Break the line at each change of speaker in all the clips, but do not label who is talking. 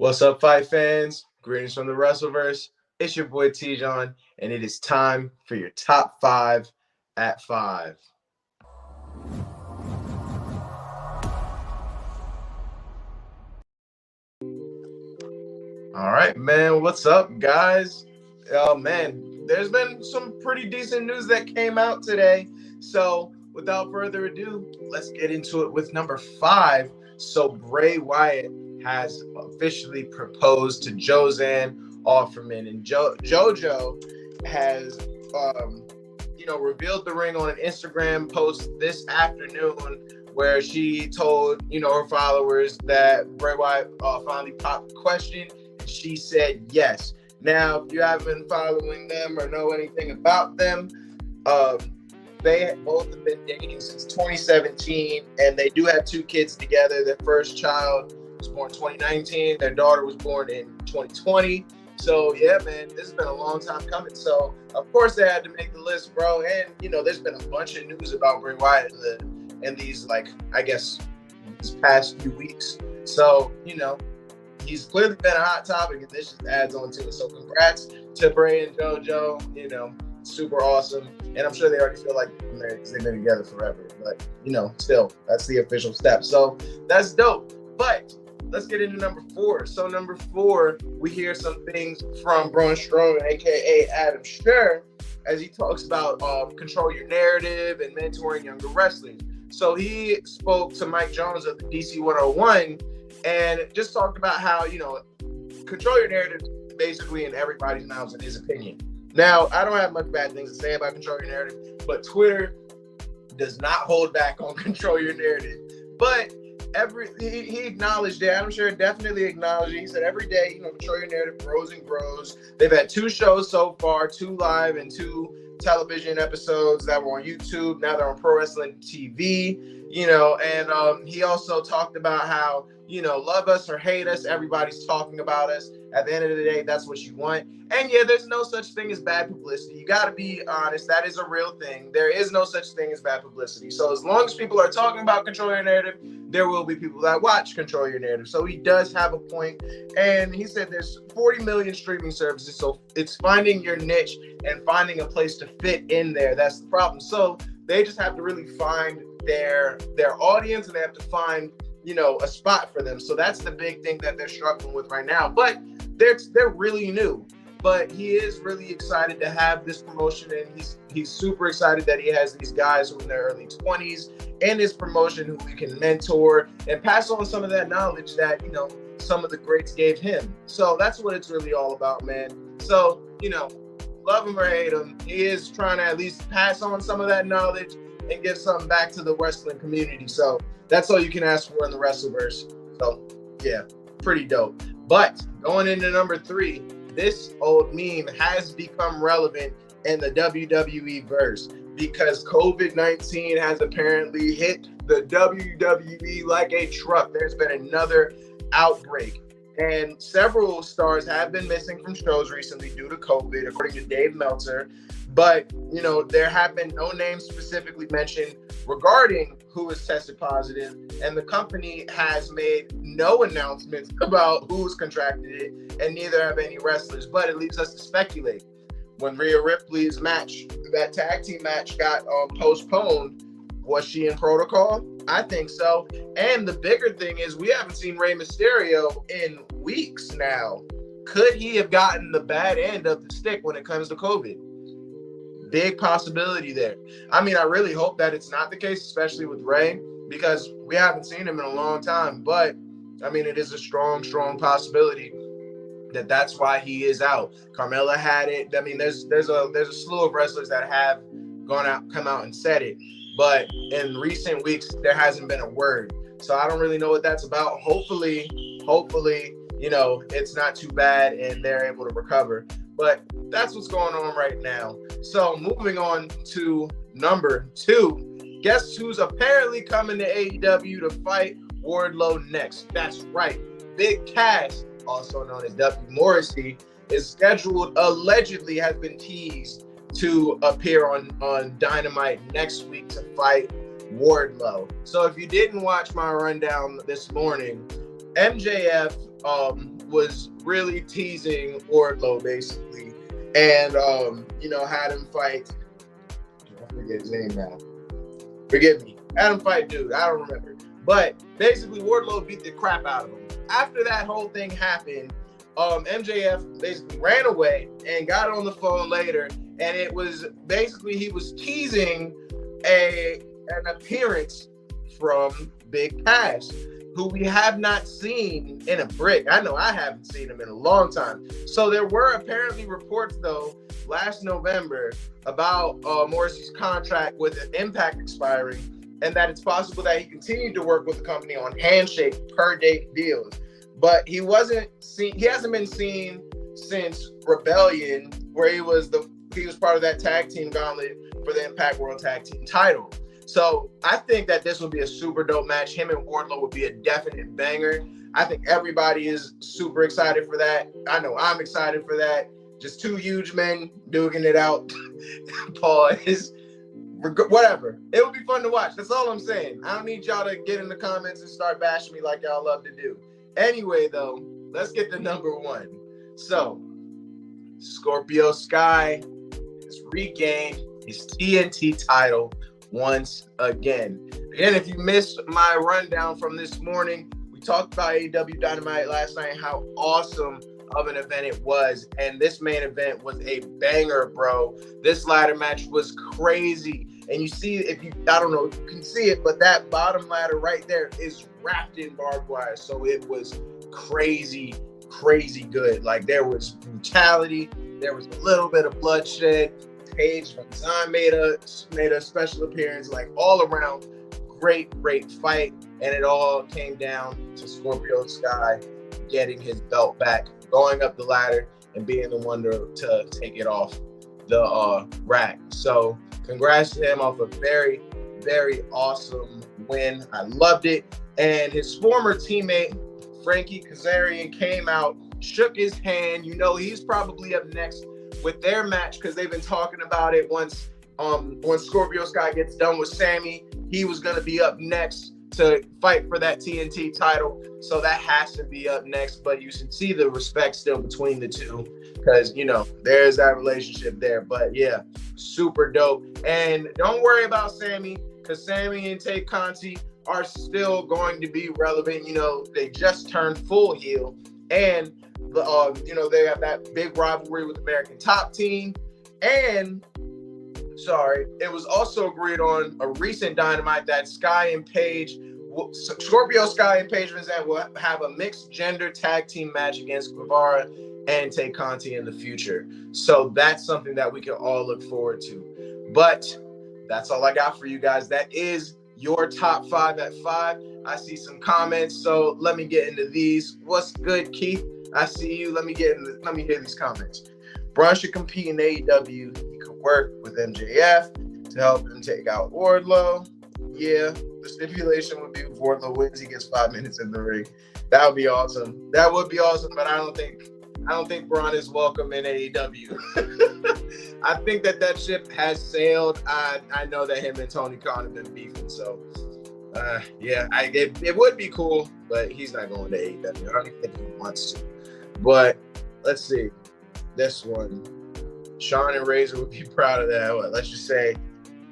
What's up, fight fans? Greetings from the Wrestleverse. It's your boy T-John, and it is time for your top 5 at 5. All right, man. What's up, guys? Oh, man. There's been some pretty decent news that came out today. So, without further ado, let's get into it with number 5. So, Bray Wyatt has officially proposed to Joseann Offerman, and JoJo has, revealed the ring on an Instagram post this afternoon, where she told her followers that Bray Wyatt finally popped the question. She said yes. Now, if you haven't been following them or know anything about them, they both have been dating since 2017, and they do have 2 kids together. Their first child was born in 2019. Their daughter was born in 2020. So, yeah, man, this has been a long time coming. So, of course, they had to make the list, bro. And, there's been a bunch of news about Bray Wyatt in these, these past few weeks. So, he's clearly been a hot topic, and this just adds on to it. So congrats to Bray and JoJo, super awesome. And I'm sure they already feel like they're married because they've been together forever. But, still, that's the official step. So that's dope. But let's get into number 4. So number 4, we hear some things from Braun Strowman, a.k.a. Adam Scherr, as he talks about control your narrative and mentoring younger wrestlers. So he spoke to Mike Jones of the DC 101 and just talked about how, control your narrative basically in everybody's mouths in his opinion. Now, I don't have much bad things to say about control your narrative, but Twitter does not hold back on control your narrative. But he acknowledged it. I'm sure definitely acknowledged it. He said every day, control your narrative grows and grows. They've had 2 shows so far, 2 live and 2 television episodes that were on YouTube. Now they're on Pro Wrestling TV, and he also talked about how, love us or hate us, everybody's talking about us. At the end of the day, that's what you want. And yeah, there's no such thing as bad publicity. You got to be honest. That is a real thing. There is no such thing as bad publicity. So as long as people are talking about control your narrative, there will be people that watch control your narrative. So he does have a point. And he said there's 40 million streaming services. So it's finding your niche and finding a place to fit in there. That's the problem. So they just have to really find their audience, and they have to find a spot for them. So that's the big thing that they're struggling with right now. But they're really new. But he is really excited to have this promotion, and he's super excited that he has these guys who are in their early 20s in his promotion who he can mentor and pass on some of that knowledge that some of the greats gave him. So that's what it's really all about, man. So love him or hate him, he is trying to at least pass on some of that knowledge and give something back to the wrestling community. So that's all you can ask for in the Wrestleverse. So yeah, pretty dope. But going into number 3, this old meme has become relevant in the WWE verse because COVID-19 has apparently hit the WWE like a truck. There's been another outbreak, and several stars have been missing from shows recently due to COVID, according to Dave Meltzer. But, there have been no names specifically mentioned regarding who has tested positive, and the company has made no announcements about who's contracted it, and neither have any wrestlers. But it leaves us to speculate. When Rhea Ripley's match, that tag team match, got postponed, was she in protocol? I think so. And the bigger thing is we haven't seen Rey Mysterio in weeks now. Could he have gotten the bad end of the stick when it comes to COVID? Big possibility there. I mean, I really hope that it's not the case, especially with Rey, because we haven't seen him in a long time. But I mean, it is a strong, strong possibility that that's why he is out. Carmella had it. I mean, there's a slew of wrestlers that have come out and said it. But in recent weeks, there hasn't been a word. So I don't really know what that's about. Hopefully, it's not too bad and they're able to recover. But that's what's going on right now. So moving on to number 2. Guess who's apparently coming to AEW to fight Wardlow next? That's right. Big Cass, also known as W. Morrissey, is scheduled, allegedly has been teased to appear on Dynamite next week to fight Wardlow. So if you didn't watch my rundown this morning, MJF was really teasing Wardlow basically, and had him fight. I forget his name now. Forgive me. Had him fight dude. I don't remember. But basically, Wardlow beat the crap out of him. After that whole thing happened, MJF basically ran away and got on the phone later, and it was basically he was teasing an appearance from Big Cass, who we have not seen in a brick. I know I haven't seen him in a long time. So there were apparently reports, though, last November about Morrissey's contract with an Impact expiring, and that it's possible that he continued to work with the company on handshake per date deals. But he hasn't been seen since Rebellion, where he was part of that tag team gauntlet for the Impact World Tag Team title. So I think that this will be a super dope match. Him and Wardlow would be a definite banger. I think everybody is super excited for that. I know I'm excited for that. Just two huge men duking it out. Pause. Whatever. It will be fun to watch. That's all I'm saying. I don't need y'all to get in the comments and start bashing me like y'all love to do. Anyway, though, let's get to number one. So, Scorpio Sky has regained his TNT title once again. Again, if you missed my rundown from this morning, we talked about AEW Dynamite last night, how awesome of an event it was. And this main event was a banger, bro. This ladder match was crazy. And you see, I don't know if you can see it, but that bottom ladder right there is wrapped in barbed wire. So it was crazy, crazy good. Like, there was brutality. There was a little bit of bloodshed. Paige from Zion made a special appearance. Like, all around, great fight. And it all came down to Scorpio Sky getting his belt back, going up the ladder, and being the one to take it off the rack. So congrats to him off a very, very awesome win. I loved it. And his former teammate, Frankie Kazarian, came out, shook his hand. You know, he's probably up next with their match because they've been talking about it. Once Scorpio Sky gets done with Sammy, he was going to be up next to fight for that TNT title. So that has to be up next. But you can see the respect still between the two because, you know, there's that relationship there. But yeah, super dope. And don't worry about Sammy because Sammy and Tay Conti are still going to be relevant. You know, they just turned full heel. And, you know, they have that big rivalry with American Top Team. And it was also agreed on a recent Dynamite that Scorpio Sky and Paige Van Zandt will have a mixed gender tag team match against Guevara and Tay Conti in the future. So that's something that we can all look forward to. But that's all I got for you guys. That is your top 5 at 5. I see some comments, so let me get into these. What's good, Keith? I see you. Let me hear these comments. Braun should compete in AEW. He could work with MJF to help him take out Wardlow. Yeah, the stipulation would be if Wardlow wins, he gets 5 minutes in the ring. That would be awesome. That would be awesome, but I don't think Braun is welcome in AEW. I think that ship has sailed. I know that him and Tony Khan have been beefing, so it would be cool, but he's not going to AEW. I don't even think he wants to. But let's see. This one, Sean and Razor would be proud of that. Let's just say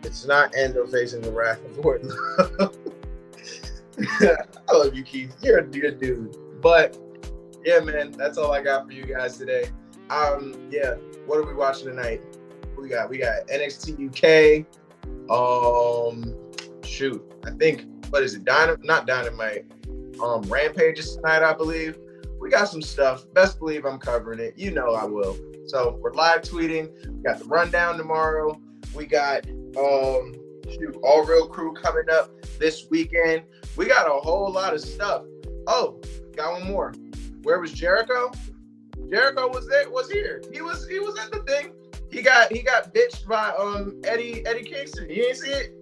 it's not Endo facing the Wrath of Wardlow. I love you, Keith. You're a good dude. But yeah, man, that's all I got for you guys today. What are we watching tonight? We got NXT UK. I think, what is it? Not Dynamite. Rampage is tonight, I believe. We got some stuff. Best believe I'm covering it. You know I will. So we're live tweeting. We got the rundown tomorrow. We got All Real Crew coming up this weekend. We got a whole lot of stuff. Oh, got one more. Where was Jericho? Jericho was here. He was at the thing. He got bitched by Eddie Kingston. You didn't see it?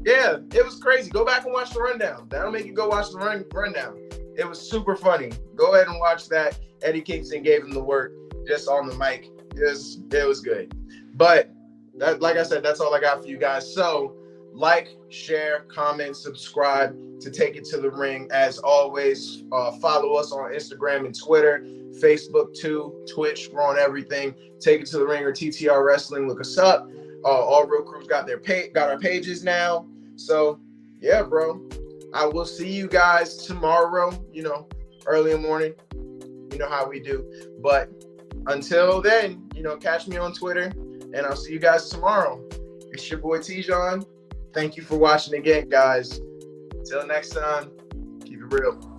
Yeah, it was crazy. Go back and watch the rundown. That'll make you go watch the rundown. It was super funny. Go ahead and watch that. Eddie Kingston gave him the work just on the mic. It was good. But like I said, that's all I got for you guys. So like, share, comment, subscribe. to Take It to the Ring. As always, follow us on Instagram and Twitter, Facebook too, Twitch. We're on everything. Take It to the Ring or TTR Wrestling. Look us up. All Real Crews got our pages now. So yeah, bro. I will see you guys tomorrow. Early in the morning. You know how we do. But until then, catch me on Twitter, and I'll see you guys tomorrow. It's your boy Tijon. Thank you for watching again, guys. Until next time, keep it real.